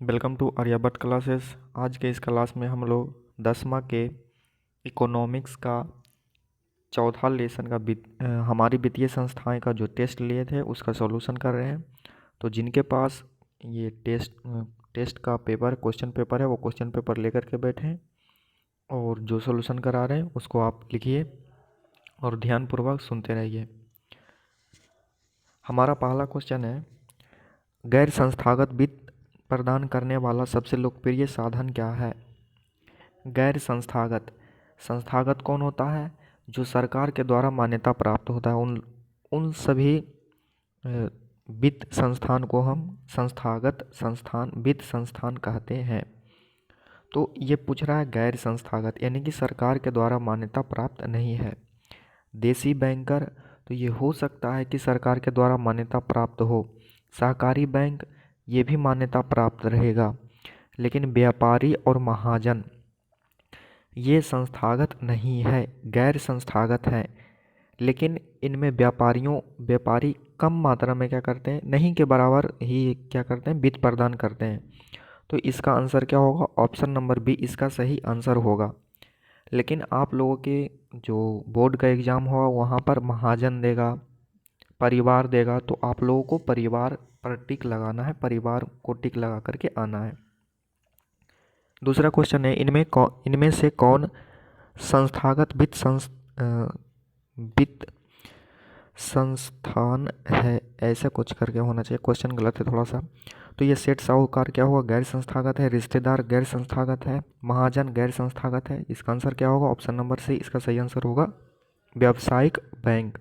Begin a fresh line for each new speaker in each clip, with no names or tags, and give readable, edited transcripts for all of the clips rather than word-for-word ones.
Welcome to Aryabhata classes. आज के इस क्लास में हम लोग 10वां के इकोनॉमिक्स का चौथा लेसन का हमारी वित्तीय संस्थाएं का जो टेस्ट लिए थे उसका सॉल्यूशन कर रहे हैं। तो जिनके पास ये टेस्ट का पेपर क्वेश्चन पेपर है वो क्वेश्चन पेपर लेकर के बैठे हैं और जो सॉल्यूशन करा रहे हैं उसको आप लिखिए और ध्यानपूर्वक सुनते रहिए। हमारा पहला क्वेश्चन है, गैर संस्थागत वित्त प्रदान करने वाला सबसे लोकप्रिय साधन क्या है? गैर संस्थागत संस्थागत कौन होता है? जो सरकार के द्वारा मान्यता प्राप्त होता है, उन उन सभी वित्त संस्थान को हम संस्थागत संस्थान वित्त संस्थान कहते हैं। तो ये पूछ रहा है गैर संस्थागत यानी कि सरकार के द्वारा मान्यता प्राप्त नहीं है। देसी बैंकर, तो ये हो सकता है कि सरकार के द्वारा मान्यता प्राप्त हो। सहकारी बैंक, ये भी मान्यता प्राप्त रहेगा। लेकिन व्यापारी और महाजन ये संस्थागत नहीं है, गैर संस्थागत है। लेकिन इनमें व्यापारी कम मात्रा में क्या करते हैं, नहीं के बराबर ही क्या करते हैं, वित्त प्रदान करते हैं। तो इसका आंसर क्या होगा? ऑप्शन नंबर बी इसका सही आंसर होगा। लेकिन आप लोगों के जो बोर्ड का एग्ज़ाम होगा वहाँ पर महाजन देगा, परिवार देगा, तो आप लोगों को परिवार पर टिक लगाना है, परिवार को टिक लगा करके आना है। दूसरा क्वेश्चन है, इनमें से कौन संस्थागत वित्त संस्थान है? ऐसा कुछ करके होना चाहिए, क्वेश्चन गलत है थोड़ा सा। तो ये सेठ साहूकार क्या होगा? गैर संस्थागत है। रिश्तेदार गैर संस्थागत है। महाजन गैर संस्थागत है। इसका आंसर क्या होगा? ऑप्शन नंबर सी इसका सही आंसर होगा, व्यावसायिक बैंक।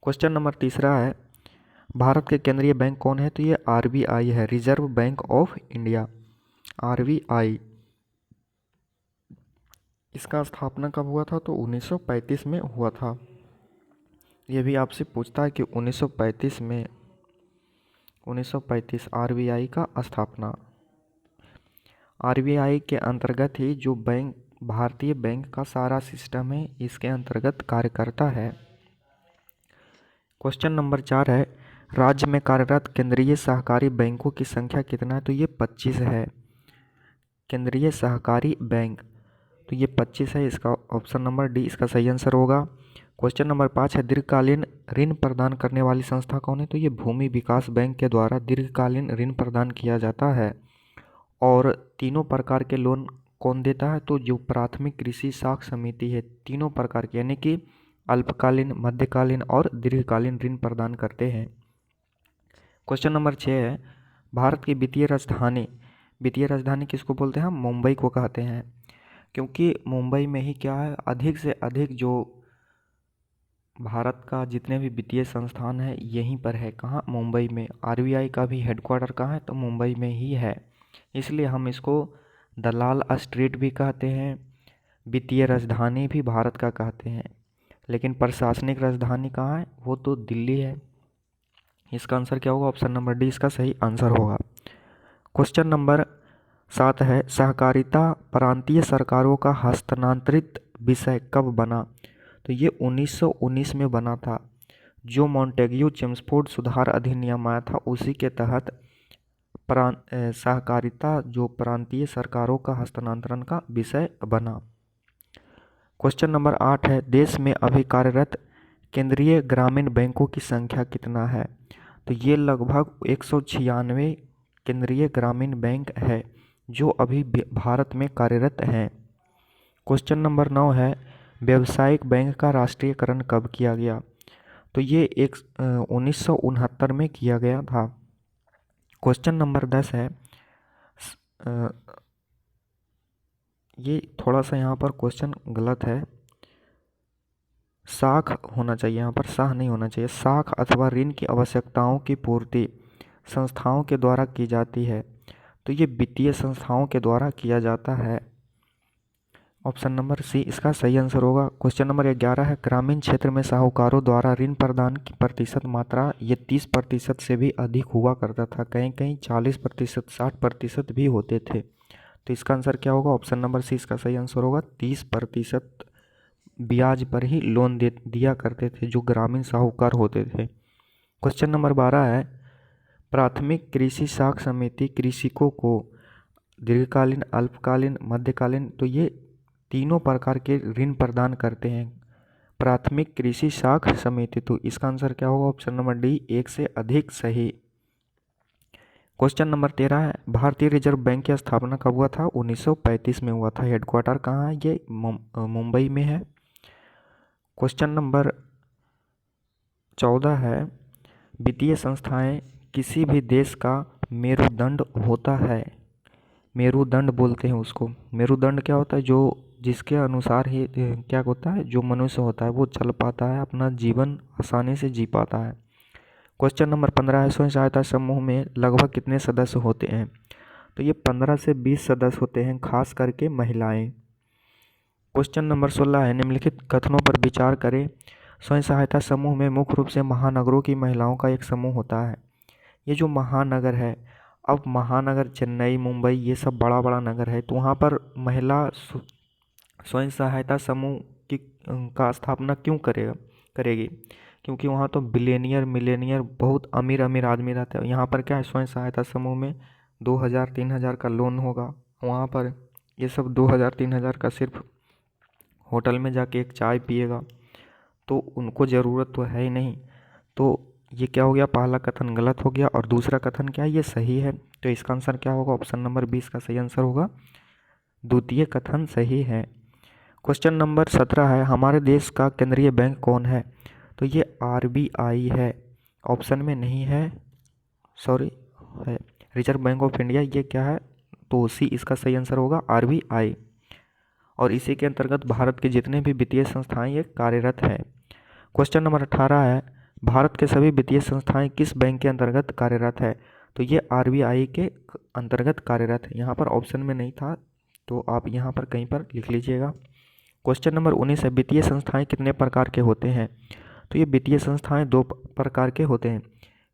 क्वेश्चन नंबर तीसरा है, भारत के केंद्रीय बैंक कौन है? तो ये आरबीआई है, reserve bank of India, RBI. इसका स्थापना कब हुआ था? तो 1935 में हुआ था। ये भी आपसे पूछता है कि 1935 आरबीआई का स्थापना। आरबीआई के अंतर्गत ही जो बैंक भारतीय बैंक का सारा सिस्टम है इसके अंतर्गत कार्य करता है। क्वेश्चन नंबर 4 है, राज्य में कार्यरत केंद्रीय सहकारी बैंकों की संख्या कितना है? तो ये 25 है। केंद्रीय सहकारी बैंक, तो ये 25 है। इसका ऑप्शन नंबर डी इसका सही आंसर होगा। क्वेश्चन नंबर 5 है, दीर्घकालीन ऋण प्रदान करने वाली संस्था कौन है? तो ये भूमि विकास बैंक के द्वारा दीर्घकालीन ऋण प्रदान किया जाता है। और तीनों प्रकार के लोन कौन देता है? तो जो प्राथमिक कृषि साख समिति है, तीनों प्रकार के यानी कि अल्पकालीन, मध्यकालीन और दीर्घकालीन ऋण प्रदान करते हैं। क्वेश्चन नंबर 6 है, भारत की वित्तीय राजधानी किसको बोलते हैं? हम मुंबई को कहते हैं, क्योंकि मुंबई में ही क्या है, अधिक से अधिक जो भारत का जितने भी वित्तीय संस्थान है यहीं पर है। कहाँ? मुंबई में। आरबीआई का भी हेडक्वार्टर कहाँ है? तो मुंबई में ही है। इसलिए हम इसको दलाल स्ट्रीट भी कहते हैं, वित्तीय राजधानी भी भारत का कहते हैं। लेकिन प्रशासनिक राजधानी कहाँ है? वो तो दिल्ली है। इसका आंसर क्या होगा? ऑप्शन नंबर डी इसका सही आंसर होगा। क्वेश्चन नंबर 7 है, सहकारिता प्रांतीय सरकारों का हस्तांतरित विषय कब बना? तो ये 1919 में बना था। जो मॉन्टेग्यू चेम्सफोर्ड सुधार अधिनियम आया था उसी के तहत सहकारिता जो प्रांतीय सरकारों का हस्तांतरण का विषय बना। क्वेश्चन नंबर 8 है, देश में अभी कार्यरत केंद्रीय ग्रामीण बैंकों की संख्या कितना है? तो ये लगभग 196 केंद्रीय ग्रामीण बैंक है जो अभी भारत में कार्यरत हैं। क्वेश्चन नंबर 9 है, व्यावसायिक बैंक का राष्ट्रीयकरण कब किया गया? तो ये 1969 में किया गया था। क्वेश्चन नंबर 10 है, ये थोड़ा सा यहाँ पर क्वेश्चन गलत है, साख होना चाहिए, यहाँ पर साख नहीं होना चाहिए। साख अथवा ऋण की आवश्यकताओं की पूर्ति संस्थाओं के द्वारा की जाती है, तो ये वित्तीय संस्थाओं के द्वारा किया जाता है। ऑप्शन नंबर सी इसका सही आंसर होगा। क्वेश्चन नंबर 11 है, ग्रामीण क्षेत्र में साहूकारों द्वारा ऋण प्रदान की प्रतिशत मात्रा ये 30% से भी अधिक हुआ करता था, कहीं कहीं 40%, 60% भी होते थे। तो इसका आंसर क्या होगा? ऑप्शन नंबर सी इसका सही आंसर होगा। 30% ब्याज पर ही लोन दिया करते थे जो ग्रामीण साहूकार होते थे। क्वेश्चन नंबर 12 है, प्राथमिक कृषि साख समिति कृषकों को दीर्घकालीन, अल्पकालीन, मध्यकालीन, तो ये तीनों प्रकार के ऋण प्रदान करते हैं। प्राथमिक कृषि साख समिति, तो इसका आंसर क्या होगा? ऑप्शन नंबर डी, एक से अधिक सही। क्वेश्चन नंबर 13 है, भारतीय रिजर्व बैंक की स्थापना कब हुआ था? 1935 में हुआ था। हेडक्वार्टर कहाँ है? ये मुंबई में है। क्वेश्चन नंबर 14 है, वित्तीय संस्थाएं किसी भी देश का मेरुदंड होता है। मेरुदंड बोलते हैं उसको। मेरुदंड क्या होता है? जो जिसके अनुसार ही क्या होता है, जो मनुष्य होता है वो चल पाता है, अपना जीवन आसानी से जी पाता है। क्वेश्चन नंबर 15 है, स्वयं सहायता समूह में लगभग कितने सदस्य होते हैं? तो ये 15 से 20 सदस्य होते हैं, खास करके महिलाएं। क्वेश्चन नंबर 16 है, निम्नलिखित कथनों पर विचार करें। स्वयं सहायता समूह में मुख्य रूप से महानगरों की महिलाओं का एक समूह होता है। ये जो महानगर है, अब महानगर चेन्नई, मुंबई, ये सब बड़ा बड़ा नगर है, तो वहाँ पर महिला स्वयं सहायता समूह की का स्थापना क्यों करेगी? क्योंकि वहाँ तो बिलियनियर, मिलेनियर, बहुत अमीर अमीर आदमी रहते हैं। यहाँ पर क्या है, स्वयं सहायता समूह में 2000-3000 का लोन होगा। वहाँ पर ये सब 2000-3000 का सिर्फ होटल में जाके एक चाय पिएगा, तो उनको ज़रूरत तो है ही नहीं। तो ये क्या हो गया? पहला कथन गलत हो गया। और दूसरा कथन क्या है? ये सही है। तो इसका आंसर क्या होगा? ऑप्शन नंबर 20 का सही आंसर होगा। द्वितीय कथन सही है। क्वेश्चन नंबर 17 है, हमारे देश का केंद्रीय बैंक कौन है? तो ये आरबीआई है। ऑप्शन में नहीं है, सॉरी, है रिजर्व बैंक ऑफ इंडिया। ये क्या है? तो सी इसका सही आंसर होगा, आरबीआई। और इसी के अंतर्गत भारत के जितने भी वित्तीय संस्थाएं ये कार्यरत हैं। क्वेश्चन नंबर 18 है, भारत के सभी वित्तीय संस्थाएं किस बैंक के अंतर्गत कार्यरत है? तो ये आरबीआई के अंतर्गत कार्यरत है। यहाँ पर ऑप्शन में नहीं था, तो आप यहाँ पर कहीं पर लिख लीजिएगा। क्वेश्चन नंबर 19 है, वित्तीय संस्थाएं कितने प्रकार के होते हैं? तो ये वित्तीय संस्थाएं दो प्रकार के होते हैं।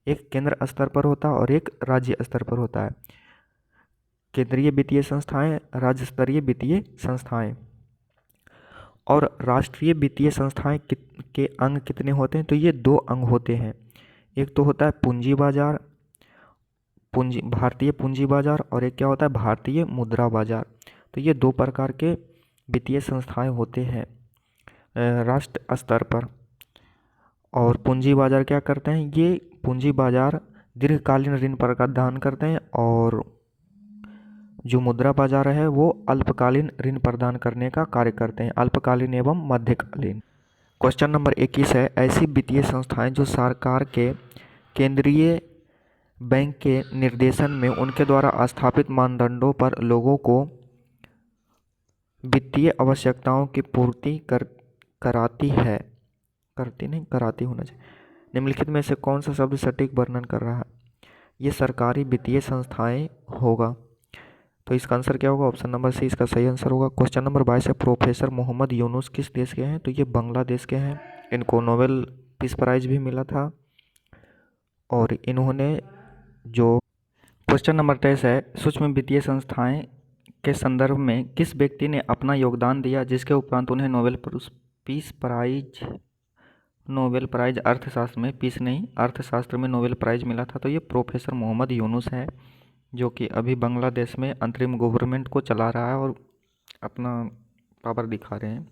एक केंद्र स्तर पर होता है और एक राज्य स्तर पर होता है। केंद्रीय वित्तीय संस्थाएं, राज्य स्तरीय वित्तीय संस्थाएं। और राष्ट्रीय वित्तीय संस्थाएं के अंग कितने होते हैं? तो ये 2 अंग होते हैं। एक तो होता है पूंजी बाजार, भारतीय पूंजी बाजार, और एक क्या होता है? भारतीय मुद्रा बाजार। तो ये 2 प्रकार के वित्तीय संस्थाएं होते हैं राष्ट्र स्तर पर। और पूंजी बाजार क्या करते हैं? ये पूंजी बाजार दीर्घकालीन ऋण प्रदान करते हैं, और जो मुद्रा बाजार है वो अल्पकालीन ऋण प्रदान करने का कार्य करते हैं, अल्पकालीन एवं मध्यकालीन। क्वेश्चन नंबर 21 है, ऐसी वित्तीय संस्थाएं जो सरकार के केंद्रीय बैंक के निर्देशन में उनके द्वारा स्थापित मानदंडों पर लोगों को वित्तीय आवश्यकताओं की पूर्ति कराती है, करती नहीं, कराती होना चाहिए। निम्नलिखित में से कौन सा शब्द सटीक वर्णन कर रहा है? ये सरकारी वित्तीय संस्थाएं होगा। तो इसका आंसर क्या होगा? ऑप्शन नंबर सी इसका सही आंसर होगा। क्वेश्चन नंबर 22 है, प्रोफेसर मोहम्मद यूनुस किस देश के हैं? तो ये बांग्लादेश के हैं। इनको नोबेल पीस प्राइज भी मिला था। और इन्होंने जो क्वेश्चन नंबर 23 है, सूक्ष्म वित्तीय संस्थाएं के संदर्भ में किस व्यक्ति ने अपना योगदान दिया जिसके उपरांत उन्हें नोबेल प्राइज अर्थशास्त्र में, पीस नहीं, अर्थशास्त्र में नोबेल प्राइज मिला था? तो ये प्रोफेसर मोहम्मद यूनुस है, जो कि अभी बांग्लादेश में अंतरिम गवर्नमेंट को चला रहा है और अपना पावर दिखा रहे हैं।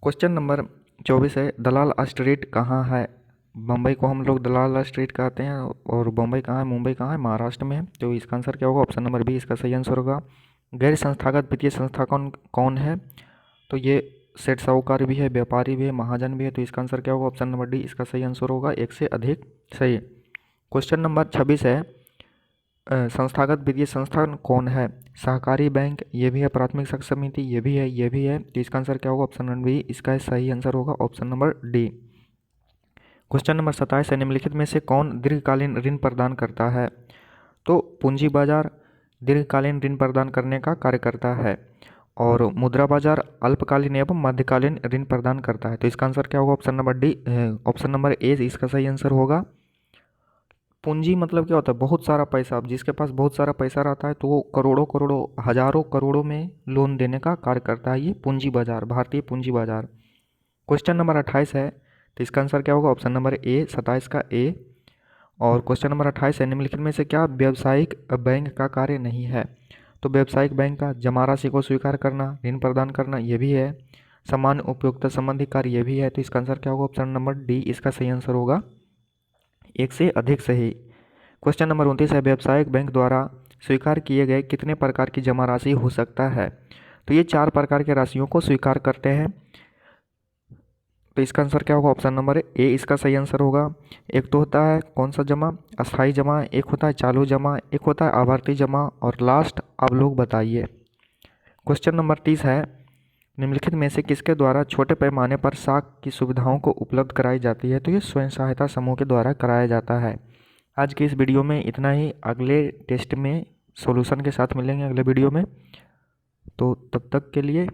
क्वेश्चन नंबर 24 है, दलाल स्ट्रीट कहाँ है? बम्बई को हम लोग दलाल स्ट्रीट कहते हैं, और बम्बई कहाँ है, मुंबई कहाँ है? महाराष्ट्र में है। तो इसका आंसर क्या होगा? ऑप्शन नंबर बी इसका सही आंसर होगा। गैर संस्थागत वित्तीय संस्था कौन है? तो ये सेठ साहूकार भी है, व्यापारी भी है, महाजन भी है। तो इसका आंसर क्या होगा? ऑप्शन नंबर डी इसका सही आंसर होगा, एक से अधिक सही। क्वेश्चन नंबर 26 है, संस्थागत वित्तीय संस्थान कौन है? सहकारी बैंक, ये भी है, प्राथमिक साख समिति, ये भी है, ये भी है। तो इसका आंसर क्या होगा? ऑप्शन नंबर बी इसका सही आंसर होगा, option number D. Question number 27 है, निम्नलिखित में से कौन दीर्घकालीन ऋण प्रदान करता है? तो पूंजी बाजार दीर्घकालीन ऋण प्रदान करने का कार्य करता है, और मुद्रा बाजार अल्पकालीन एवं मध्यकालीन ऋण प्रदान करता है। तो इसका आंसर क्या होगा? Option number D, option number A इसका सही आंसर होगा। पूंजी मतलब क्या होता है? बहुत सारा पैसा। अब जिसके पास बहुत सारा पैसा रहता है तो वो करोड़ों करोड़ों, हजारों करोड़ों में लोन देने का कार्य करता है, ये पूंजी बाजार, भारतीय पूंजी बाजार। क्वेश्चन नंबर 28 है, तो इसका आंसर क्या होगा? ऑप्शन नंबर ए, 27 का ए। और क्वेश्चन नंबर 28 है, निम्नलिखित में से क्या व्यावसायिक बैंक का कार्य नहीं है? तो व्यावसायिक बैंक का जमा राशि को स्वीकार करना, ऋण प्रदान करना, ये भी है। सामान्य उपयोगिता संबंधी कार्य ये भी है। तो इसका आंसर क्या होगा? ऑप्शन नंबर डी इसका सही आंसर होगा, एक से अधिक सही। क्वेश्चन नंबर 29 है, व्यावसायिक बैंक द्वारा स्वीकार किए गए कितने प्रकार की जमा राशि हो सकता है? तो ये 4 प्रकार की राशियों को स्वीकार करते हैं। तो इसका आंसर क्या होगा? ऑप्शन नंबर ए इसका सही आंसर होगा। एक तो होता है कौन सा जमा? अस्थाई जमा, एक होता है चालू जमा, एक होता है आवर्ती जमा, और लास्ट आप लोग बताइए। क्वेश्चन नंबर 30 है, निम्नलिखित में से किसके द्वारा छोटे पैमाने पर साख की सुविधाओं को उपलब्ध कराई जाती है? तो ये स्वयं सहायता समूह के द्वारा कराया जाता है। आज की इस वीडियो में इतना ही। अगले टेस्ट में सॉल्यूशन के साथ मिलेंगे अगले वीडियो में। तो तब तक के लिए